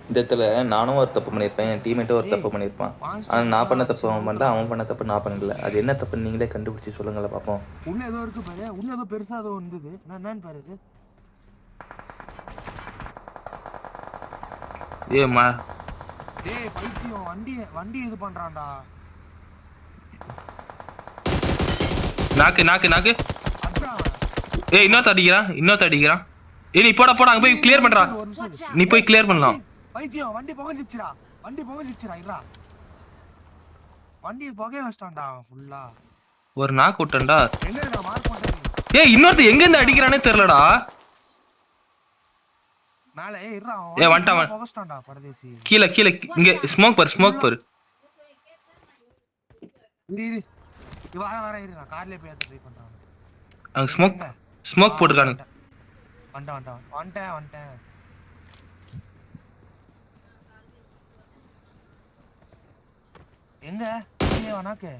இந்த இடத்துல நானும் ஒரு தப்பு பண்ணியிருப்பேன், என் டீம்மேட்டும் ஒரு தப்பு பண்ணியிருப்பான். ஆனால் நான் பண்ண தப்பு அவன் பண்ணல, அவன் பண்ண தப்பு நான் பண்ணல. அது என்ன தப்புன்னு நீங்களே கண்டுபிடிச்சி சொல்லுங்களேன் பார்ப்போம். உள்ள ஏதோ இருக்கு பாரு, உள்ள ஏதோ பெருசா ஏதோ வந்தது. என்னன்னு பாரு இது. ஏமா டேய் பைத்தியம், வண்டி இது பண்றான்டா. நாக்கு நாக்கு நாக்கு. ஏய் இன்னொரு அடிக்கிறான். ஏய் நீ போடா அங்க போய் கிளியர் பண்றா. நீ போய் கிளியர் பண்ணலாம். பைத்தியம் வண்டி புகைஞ்சிச்சுடா இருடா. வண்டி புகைய வச்சிட்டான்டா ஃபுல்லா. ஒரு நாக்கு விட்டேன்டா. எங்க இருக்கா மார்க் பண்றேன். ஏய் இன்னொருத்த எங்க இருந்து அடிக்கிறானே தெரியலடா. மேல இருடா. ஏய் வந்துட்டான் புகைச்சிட்டான்டா பரதேசி. கீழ இங்க ஸ்மோக் பாரு. இரு வர இரு, நான் கார்லயே போய் ட்ரை பண்றேன். அங்க ஸ்மோக் போட்டுருக்கானுங்க. வந்துட்டேன். எங்க நாக்கு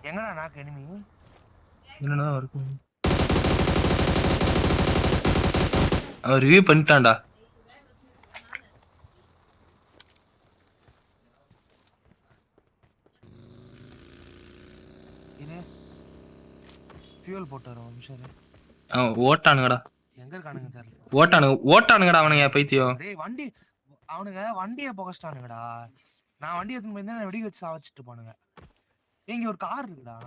எங்கடா நாக்கு எனிமி என்னடா இருக்கு? அவன் ரிவ்யூ பண்ணிட்டான்டா. இது ஃபியூல் போட்டாரு நிமிஷம். அவன் ஓட்டானுங்கடா. எங்க இருக்கானுங்க தெரியல. ஓட்டானுங்கடா அவனுங்க பைத்தியம். டேய் அவனுங்க வண்டியை புகைச்சிட்டானுங்கடா. நான் வண்டி எடுத்துட்டு போயிருந்தேன், வெடி வச்சு சாவச்சிட்டு போனுங்க. இங்க ஒரு கார் இருக்குடா.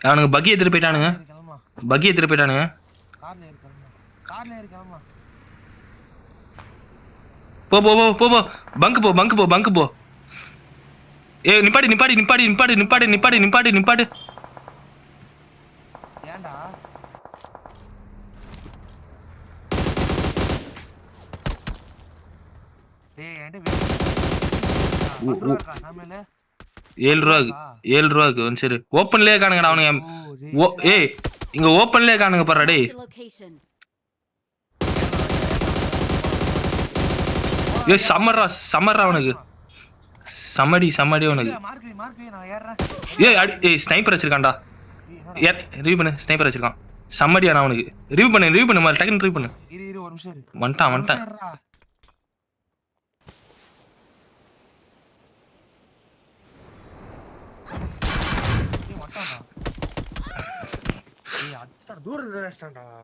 அவனுங்க பக்கி எடுத்துட்டு போயிட்டானுங்க. கார்ல ஏறு கிளம்பா. போ பங்கு போ. ஏய் நிப்பாடு. ஏன்டா டேய் என்கிட்ட 7 ரூபாய்க்கு சரி ஓப்பன்லயே காணுங்கடா அவனுங்க. ஏய் இங்க ஓப்பன்லயே காணுங்க பாருடா. டேய் ஏய் சம்மர்ரா அவனுக்கு. சம்மடி அவனுக்கு. ஏய் ஸ்னைப்பர் வச்சிருக்கான்டா. ரிவ்யூ பண்ணு. ஸ்னைப்பர் வச்சிருக்கான். சம்மடியான அவனுக்கு. ரிவ்யூ பண்ணு மாதிரி டக்குன்னு ரிவ்யூ பண்ணு. இரு ஒரு நிமிஷம். வந்துட்டான். தூரம் ரெஸ்டாரண்டா.